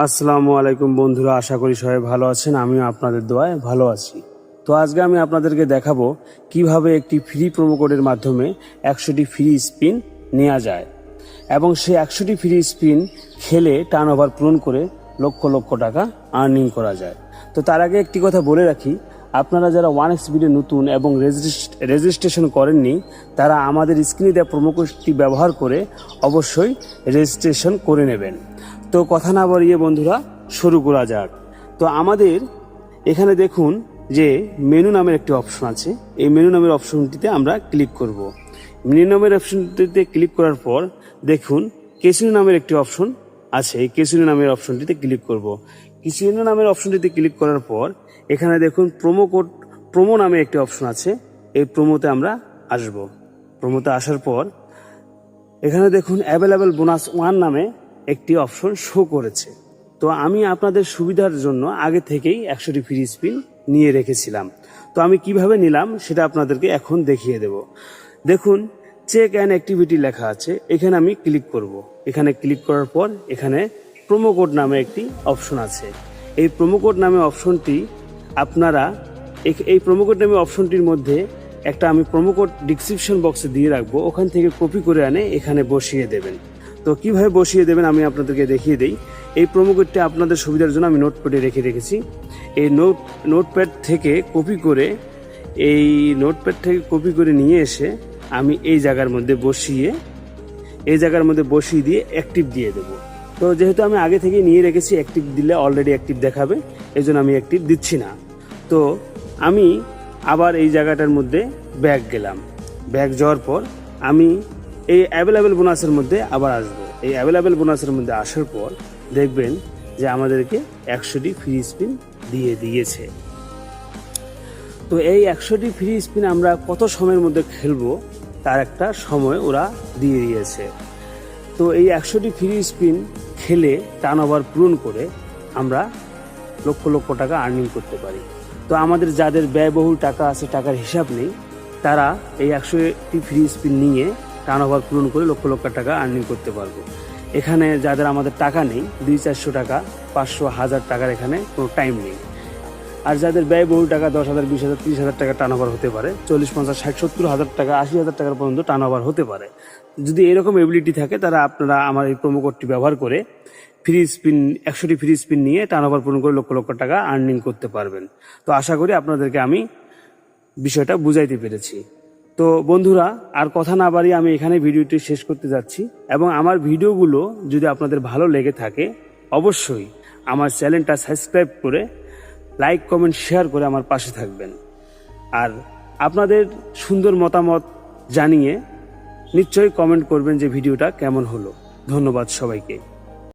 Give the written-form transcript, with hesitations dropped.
আসসালামু আলাইকুম বন্ধুরা, আশা করি সবাই ভালো আছেন। আমিও আপনাদের দোয়ায় ভালো আছি। তো আজকে আমি আপনাদেরকে দেখাবো কিভাবে একটি ফ্রি প্রোমো কোডের মাধ্যমে 100টি ফ্রি স্পিন নেওয়া যায় এবং সেই 100টি ফ্রি স্পিন খেলে টার্নওভার পূরণ করে লক্ষ লক্ষ টাকা আর্নিং করা যায়। তো তার আগে একটি কথা বলে রাখি, আপনারা যারা 1x ভিডিও নতুন এবং রেজিস্ট্রেশন করেননি তারা আমাদের স্ক্রিনে দেওয়া প্রোমো কোডটি ব্যবহার করে অবশ্যই রেজিস্ট্রেশন করে নেবেন। তো কথা না বাড়িয়ে বন্ধুরা শুরু করা যাক। তো আমাদের এখানে দেখুন যে মেনু নামের একটি অপশন আছে। এই মেনু নামের অপশনটিতে আমরা ক্লিক করব। মেনু নামের অপশনটিতে ক্লিক করার পর দেখুন ক্যাসিনো নামের একটি অপশন আছে। এই ক্যাসিনো নামের অপশনটিতে ক্লিক করব। ক্যাসিনো নামের অপশনটিতে ক্লিক করার পর এখানে দেখুন প্রোমো নামে একটি অপশন আছে। এই প্রোমোতে আমরা আসব। প্রোমোতে আসার পর এখানে দেখুন অ্যাভেলেবেল বোনাস 1 নামে একটি অপশন শো করেছে। তো আমি আপনাদের সুবিধার জন্য আগে থেকেই 100টি ফ্রি স্পিন নিয়ে রেখেছিলাম। তো আমি কিভাবে নিলাম সেটা আপনাদেরকে এখন দেখিয়ে দেব। দেখুন চেক অ্যান্ড অ্যাক্টিভিটি লেখা আছে, এখানে আমি ক্লিক করব। এখানে ক্লিক করার পর এখানে প্রোমো কোড নামে একটি অপশন আছে। এই প্রোমো কোড নামে অপশনটি আপনারা এই প্রোমো কোড নামে অপশনটির মধ্যে একটা আমি প্রোমো কোড ডিসক্রিপশন বক্সে দিয়ে রাখবো, ওখান থেকে কপি করে আনে এখানে বসিয়ে দেবেন। তো কিভাবে বসিয়ে দেবেন আমি আপনাদেরকে দেখিয়ে দিই। এই প্রোমো কোডটি আপনাদের সুবিধার জন্য আমি নোটপ্যাডে রেখেছি। এই নোটপ্যাড থেকে কপি করে নিয়ে এসে আমি এই জায়গার মধ্যে বসিয়ে দিয়ে অ্যাক্টিভ দিয়ে দেবো। তো যেহেতু আমি আগে থেকে নিয়ে রেখেছি, অ্যাক্টিভ দিলে অলরেডি অ্যাক্টিভ দেখাবে, এই জন্য আমি অ্যাক্টিভ দিচ্ছি না। তো আমি আবার এই জায়গাটার মধ্যে ব্যাক গেলাম। ব্যাক যাওয়ার পর আমি এই অ্যাভেলেবেল বোনাসের মধ্যে আবার আসবো। এই অ্যাভেলেবেল বোনাসের মধ্যে আসার পর দেখবেন যে আমাদেরকে 100টি ফ্রি স্পিন দিয়ে দিয়েছে। তো এই 100টি ফ্রি স্পিন আমরা কত সময়ের মধ্যে খেলবো তার একটা সময় ওরা দিয়ে দিয়েছে। তো এই 100টি ফ্রি স্পিন খেলে টার্নওভার পূরণ করে আমরা লক্ষ লক্ষ টাকা আর্নিং করতে পারি। তো আমাদের যাদের ব্যয়বহুল টাকা আছে, টাকার হিসাব নেই, তারা এই 100টি ফ্রি স্পিন নিয়ে টার্নওভার পূরণ করে লক্ষ লক্ষ টাকা আর্নিং করতে পারবো। এখানে যাদের আমাদের টাকা নেই, 200-400 টাকা, 500-1000 টাকার এখানে কোনো টাইম নেই। আর যাদের ব্যয়বহুল টাকা 10,000, 20,000, 30,000 টাকা টার্নওভার হতে পারে, 40, 50, 60, 70,000 টাকা, 80,000 টাকার পর্যন্ত টার্নওভার হতে পারে। যদি এরকম এবিলিটি থাকে তারা আপনারা আমার এই প্রোমো কোডটি ব্যবহার করে 100টি ফ্রি স্পিন নিয়ে টার্নওভার পূরণ করে লক্ষ লক্ষ টাকা আর্নিং করতে পারবেন। তো আশা করি আপনাদেরকে আমি বিষয়টা বুঝাইতে পেরেছি। তো বন্ধুরা আর কথা না বাড়িয়ে আমি এখানে ভিডিওটি শেষ করতে যাচ্ছি। এবং আমার ভিডিওগুলো যদি আপনাদের ভালো লেগে থাকে অবশ্যই আমার চ্যানেলটা সাবস্ক্রাইব করে লাইক, কমেন্ট, শেয়ার করে আমার পাশে থাকবেন। আর আপনাদের সুন্দর মতামত জানিয়ে নিশ্চয়ই কমেন্ট করবেন যে ভিডিওটা কেমন হলো। ধন্যবাদ সবাইকে।